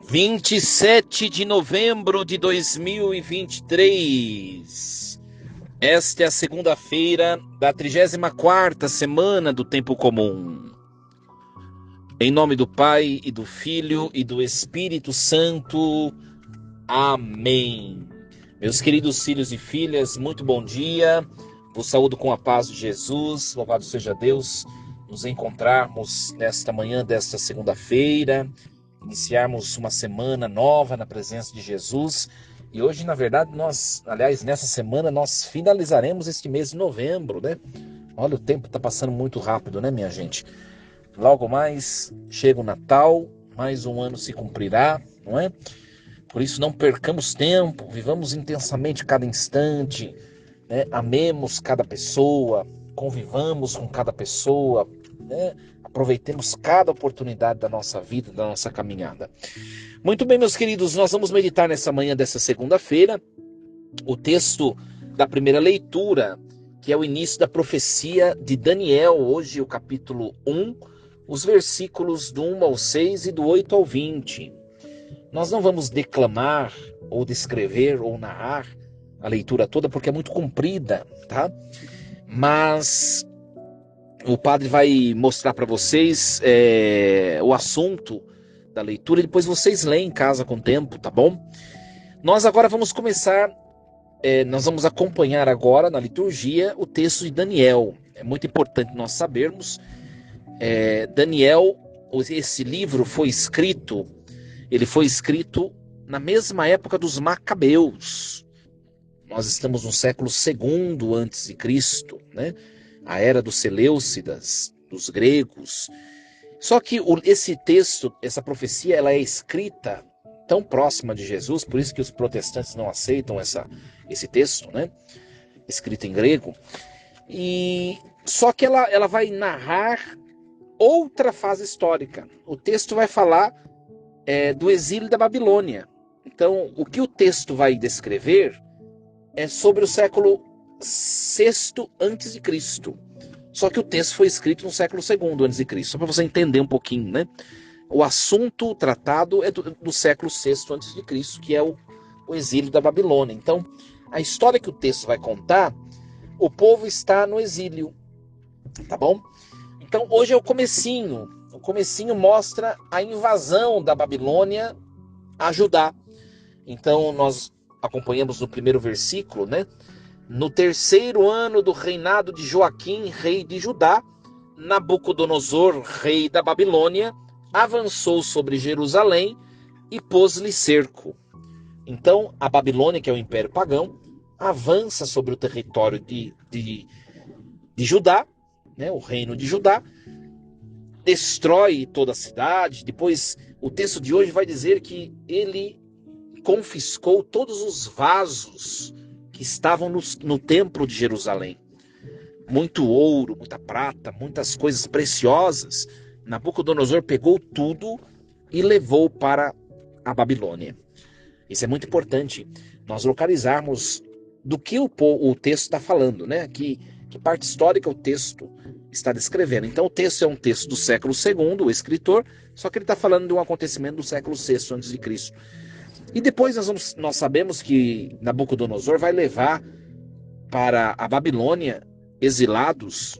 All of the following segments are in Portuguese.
27 de novembro de 2023. Esta é a segunda-feira da 34ª semana do Tempo Comum. Em nome do Pai, e do Filho, e do Espírito Santo. Amém. Meus queridos filhos e filhas, muito bom dia. Vos saúdo com a paz de Jesus. Louvado seja Deus, nos encontrarmos nesta manhã desta segunda-feira, iniciarmos uma semana nova na presença de Jesus. E hoje, na verdade, nessa semana, nós finalizaremos este mês de novembro, né? Olha, o tempo está passando muito rápido, né, minha gente? Logo mais chega o Natal, mais um ano se cumprirá, não é? Por isso, não percamos tempo, vivamos intensamente cada instante, né? Amemos cada pessoa, convivamos com cada pessoa, né? Aproveitemos cada oportunidade da nossa vida, da nossa caminhada. Muito bem, meus queridos, nós vamos meditar nessa manhã dessa segunda-feira o texto da primeira leitura, que é o início da profecia de Daniel, hoje o capítulo 1, os versículos do 1 ao 6 e do 8 ao 20. Nós não vamos declamar, ou descrever, ou narrar a leitura toda, porque é muito comprida, tá? Mas o padre vai mostrar para vocês o assunto da leitura e depois vocês leem em casa com o tempo, tá bom? Nós agora vamos começar, nós vamos acompanhar agora na liturgia o texto de Daniel. É muito importante nós sabermos, Daniel, esse livro ele foi escrito na mesma época dos Macabeus. Nós estamos no século II a.C., né? A era dos Seleucidas, dos gregos. Só que esse texto, essa profecia, ela é escrita tão próxima de Jesus, por isso que os protestantes não aceitam esse texto, né? Escrito em grego. E só que ela vai narrar outra fase histórica. O texto vai falar do exílio da Babilônia. Então, o que o texto vai descrever é sobre o século VI a.C. Só que o texto foi escrito no século II a.C., só para você entender um pouquinho, né? O assunto tratado é do século VI a.C., que é o exílio da Babilônia. Então, a história que o texto vai contar, o povo está no exílio, tá bom? Então, hoje é o comecinho. O comecinho mostra a invasão da Babilônia a Judá. Então, nós acompanhamos no primeiro versículo, né? No terceiro ano do reinado de Joaquim, rei de Judá, Nabucodonosor, rei da Babilônia, avançou sobre Jerusalém e pôs-lhe cerco. Então, a Babilônia, que é o império pagão, avança sobre o território de Judá, né? O reino de Judá, destrói toda a cidade. Depois, o texto de hoje vai dizer que ele confiscou todos os vasos que estavam no templo de Jerusalém. Muito ouro, muita prata, muitas coisas preciosas. Nabucodonosor pegou tudo e levou para a Babilônia. Isso é muito importante, nós localizarmos do que o texto está falando, né? Que parte histórica o texto está descrevendo. Então, o texto é um texto do século II, o escritor, só que ele está falando de um acontecimento do século VI a.C. E depois nós sabemos que Nabucodonosor vai levar para a Babilônia, exilados,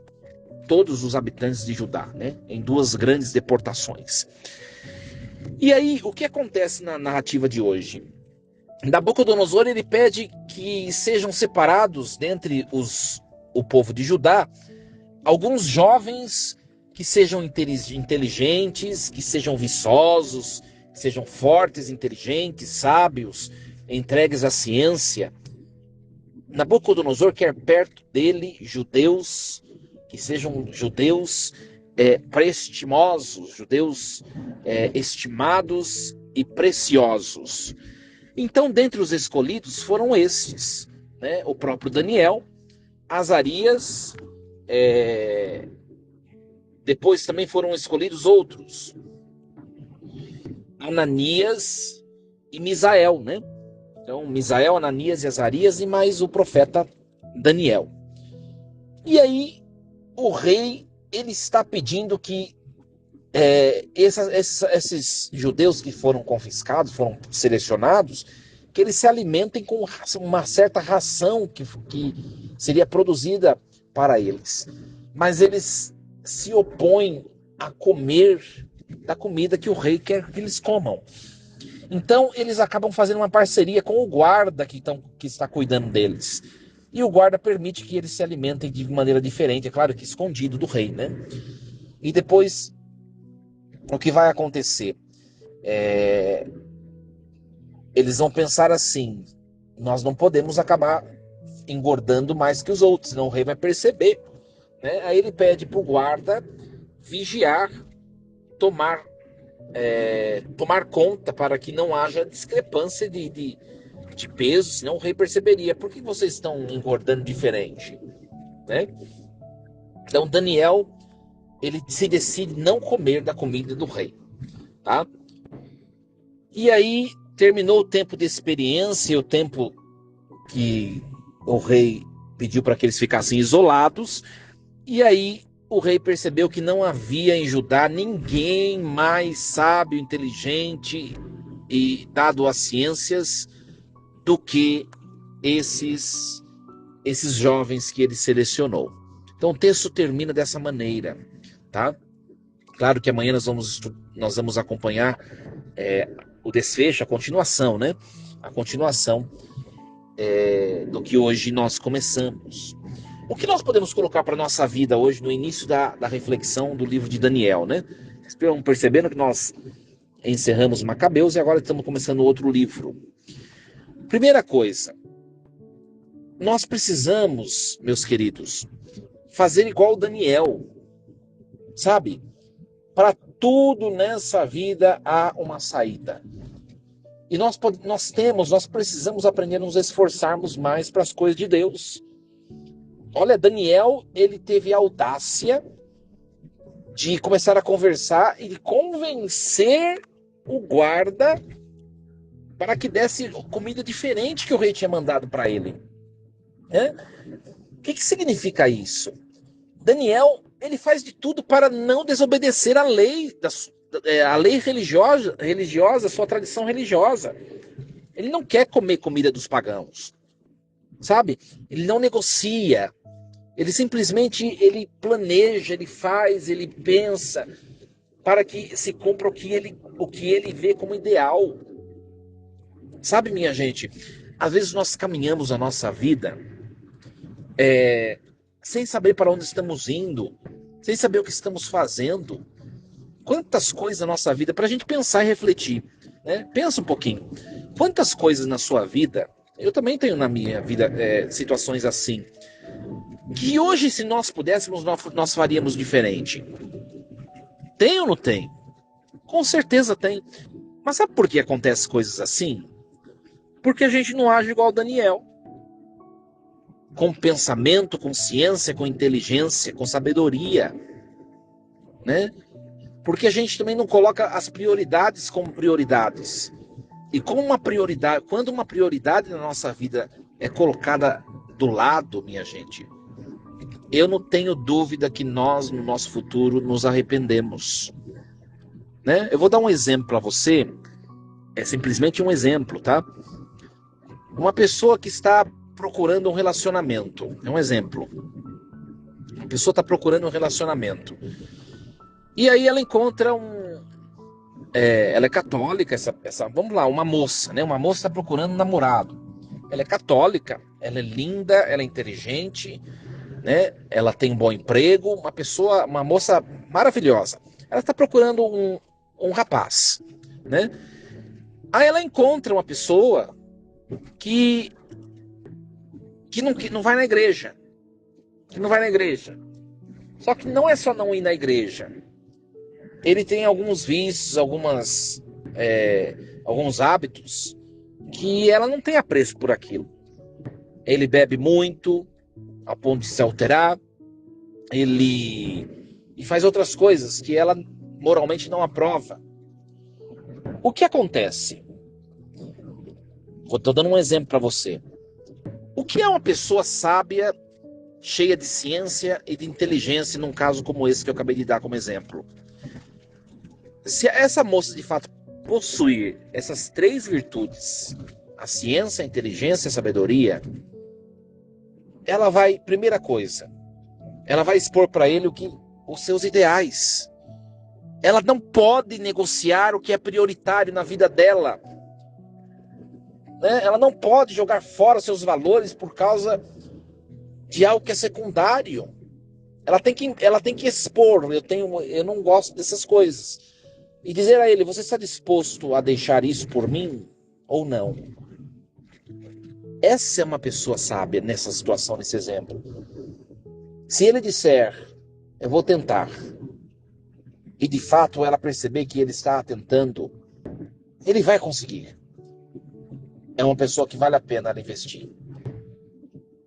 todos os habitantes de Judá, né? Em duas grandes deportações. E aí, o que acontece na narrativa de hoje? Nabucodonosor, ele pede que sejam separados dentre o povo de Judá alguns jovens que sejam inteligentes, que sejam viçosos, que sejam fortes, inteligentes, sábios, entregues à ciência. Nabucodonosor quer perto dele judeus, que sejam judeus prestimosos, judeus estimados e preciosos. Então, dentre os escolhidos foram estes, né? O próprio Daniel, Azarias, depois também foram escolhidos outros, Ananias e Misael, né? Então, Misael, Ananias e Azarias e mais o profeta Daniel. E aí, o rei, ele está pedindo que esses judeus que foram confiscados, foram selecionados, que eles se alimentem com uma certa ração que seria produzida para eles. Mas eles se opõem a comer da comida que o rei quer que eles comam. Então, eles acabam fazendo uma parceria com o guarda que está cuidando deles. E o guarda permite que eles se alimentem de maneira diferente, é claro que escondido do rei, né? E depois, o que vai acontecer? Eles vão pensar assim: nós não podemos acabar engordando mais que os outros, senão o rei vai perceber, né? Aí ele pede para o guarda vigiar, tomar conta para que não haja discrepância de peso, senão o rei perceberia. Por que vocês estão engordando diferente? Né? Então Daniel, ele se decide não comer da comida do rei. Tá? E aí terminou o tempo de experiência, o tempo que o rei pediu para que eles ficassem isolados. E aí o rei percebeu que não havia em Judá ninguém mais sábio, inteligente e dado às ciências do que esses jovens que ele selecionou. Então o texto termina dessa maneira, tá? Claro que amanhã nós vamos acompanhar o desfecho, a continuação, né? A continuação do que hoje nós começamos. O que nós podemos colocar para a nossa vida hoje no início da reflexão do livro de Daniel, né? Vocês estão percebendo que nós encerramos Macabeus e agora estamos começando outro livro. Primeira coisa, nós precisamos, meus queridos, fazer igual Daniel, sabe? Para tudo nessa vida há uma saída. E nós precisamos aprender a nos esforçarmos mais para as coisas de Deus. Olha, Daniel, ele teve a audácia de começar a conversar e de convencer o guarda para que desse comida diferente que o rei tinha mandado para ele. O que significa isso? Daniel, ele faz de tudo para não desobedecer a lei, a lei religiosa, a sua tradição religiosa. Ele não quer comer comida dos pagãos, sabe? Ele não negocia. Ele simplesmente planeja, ele faz, ele pensa para que se cumpra o que ele vê como ideal. Sabe, minha gente, às vezes nós caminhamos a nossa vida sem saber para onde estamos indo, sem saber o que estamos fazendo. Quantas coisas na nossa vida, para a gente pensar e refletir, né? Pensa um pouquinho. Quantas coisas na sua vida, eu também tenho na minha vida situações assim, que hoje, se nós pudéssemos, nós faríamos diferente. Tem ou não tem? Com certeza tem. Mas sabe por que acontecem coisas assim? Porque a gente não age igual Daniel. Com pensamento, com ciência, com inteligência, com sabedoria. Né? Porque a gente também não coloca as prioridades como prioridades. E quando uma prioridade na nossa vida é colocada do lado, minha gente, eu não tenho dúvida que nós, no nosso futuro, nos arrependemos. Né? Eu vou dar um exemplo para você. É simplesmente um exemplo, tá? Uma pessoa que está procurando um relacionamento. É um exemplo. Uma pessoa está procurando um relacionamento. E aí ela encontra ela é católica, vamos lá, uma moça, né? Uma moça está procurando um namorado. Ela é católica, ela é linda, ela é inteligente, né? Ela tem um bom emprego, uma moça maravilhosa. Ela está procurando um rapaz, né? Aí ela encontra uma pessoa que não vai na igreja. Que não vai na igreja. Só que não é só não ir na igreja. Ele tem alguns vícios, alguns hábitos que ela não tem apreço por aquilo. Ele bebe muito, a ponto de se alterar. E faz outras coisas que ela moralmente não aprova. O que acontece? Estou dando um exemplo para você. O que é uma pessoa sábia, cheia de ciência e de inteligência, num caso como esse que eu acabei de dar como exemplo? Se essa moça de fato possuir essas três virtudes, a ciência, a inteligência e a sabedoria, ela vai, primeira coisa, ela vai expor para ele os seus ideais. Ela não pode negociar o que é prioritário na vida dela. Né? Ela não pode jogar fora seus valores por causa de algo que é secundário. Ela tem que expor, eu não gosto dessas coisas. E dizer a ele, você está disposto a deixar isso por mim ou não? Essa é uma pessoa sábia nessa situação, nesse exemplo. Se ele disser, eu vou tentar, e de fato ela perceber que ele está tentando, ele vai conseguir. É uma pessoa que vale a pena investir.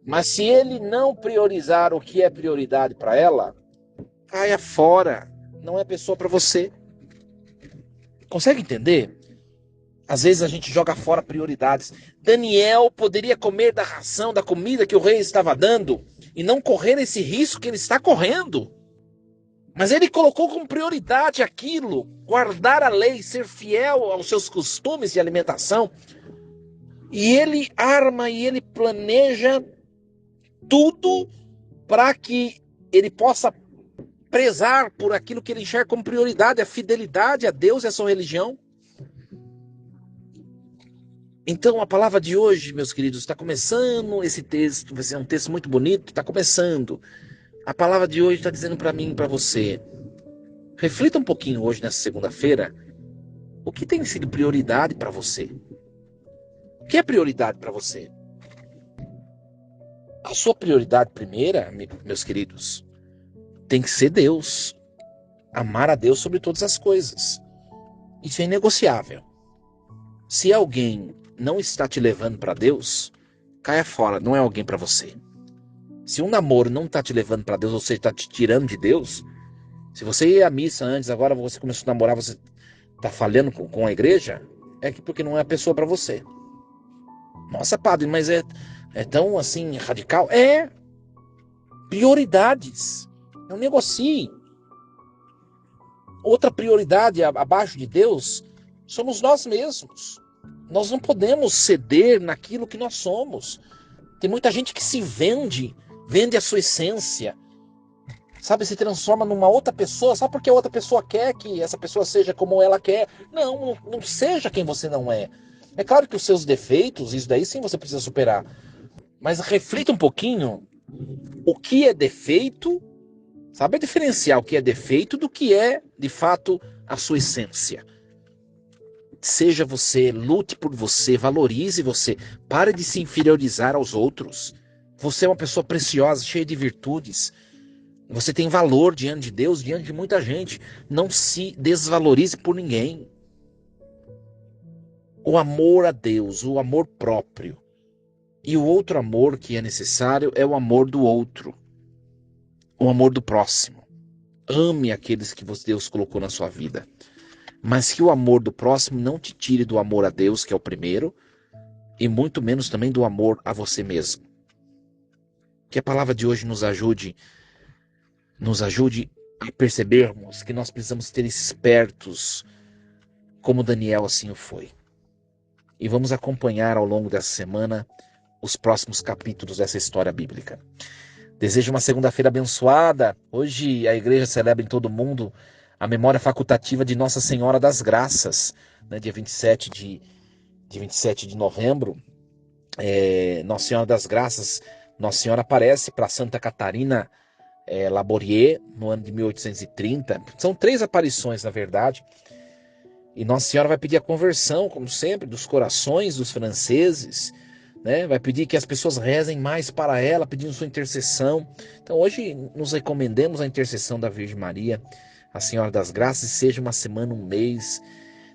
Mas se ele não priorizar o que é prioridade para ela, caia fora. Não é pessoa para você. Consegue entender? Às vezes a gente joga fora prioridades. Daniel poderia comer da ração, da comida que o rei estava dando e não correr esse risco que ele está correndo. Mas ele colocou como prioridade aquilo, guardar a lei, ser fiel aos seus costumes de alimentação. E ele arma e ele planeja tudo para que ele possa prezar por aquilo que ele enxerga como prioridade, a fidelidade a Deus e a sua religião. Então a palavra de hoje, meus queridos, está começando esse texto, vai ser um texto muito bonito, está começando. A palavra de hoje está dizendo para mim e para você, reflita um pouquinho hoje nessa segunda-feira, o que tem sido prioridade para você? O que é prioridade para você? A sua prioridade primeira, meus queridos, tem que ser Deus. Amar a Deus sobre todas as coisas. Isso é inegociável. Se alguém não está te levando para Deus, caia fora, não é alguém para você. Se um namoro não está te levando para Deus, ou seja, está te tirando de Deus, se você ia à missa antes, agora você começou a namorar, você está falhando com a igreja, é porque não é a pessoa para você. Nossa, padre, mas é tão assim radical? É. Prioridades. Não negocie. Outra prioridade abaixo de Deus somos nós mesmos. Nós não podemos ceder naquilo que nós somos. Tem muita gente que se vende a sua essência. Sabe, se transforma numa outra pessoa, só porque a outra pessoa quer que essa pessoa seja como ela quer. Não seja quem você não é. É claro que os seus defeitos, isso daí sim você precisa superar. Mas reflita um pouquinho o que é defeito, sabe diferenciar o que é defeito do que é, de fato, a sua essência. Seja você, lute por você, valorize você, pare de se inferiorizar aos outros. Você é uma pessoa preciosa, cheia de virtudes. Você tem valor diante de Deus, diante de muita gente. Não se desvalorize por ninguém. O amor a Deus, o amor próprio. E o outro amor que é necessário é o amor do outro. O amor do próximo. Ame aqueles que Deus colocou na sua vida. Mas que o amor do próximo não te tire do amor a Deus, que é o primeiro, e muito menos também do amor a você mesmo. Que a palavra de hoje nos ajude a percebermos que nós precisamos ser espertos, como Daniel assim o foi. E vamos acompanhar ao longo dessa semana os próximos capítulos dessa história bíblica. Desejo uma segunda-feira abençoada. Hoje a igreja celebra em todo o mundo a memória facultativa de Nossa Senhora das Graças, né, dia 27 de novembro. Nossa Senhora das Graças, Nossa Senhora aparece para Santa Catarina Labourier no ano de 1830. São 3 aparições, na verdade. E Nossa Senhora vai pedir a conversão, como sempre, dos corações dos franceses, né? Vai pedir que as pessoas rezem mais para ela, pedindo sua intercessão. Então hoje nos recomendemos a intercessão da Virgem Maria, a Senhora das Graças, e seja uma semana, um mês,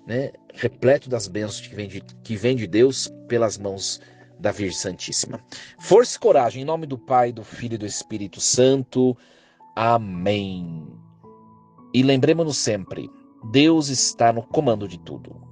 né, repleto das bênçãos que vem de Deus pelas mãos da Virgem Santíssima. Força e coragem, em nome do Pai, do Filho e do Espírito Santo. Amém. E lembremos-nos sempre, Deus está no comando de tudo.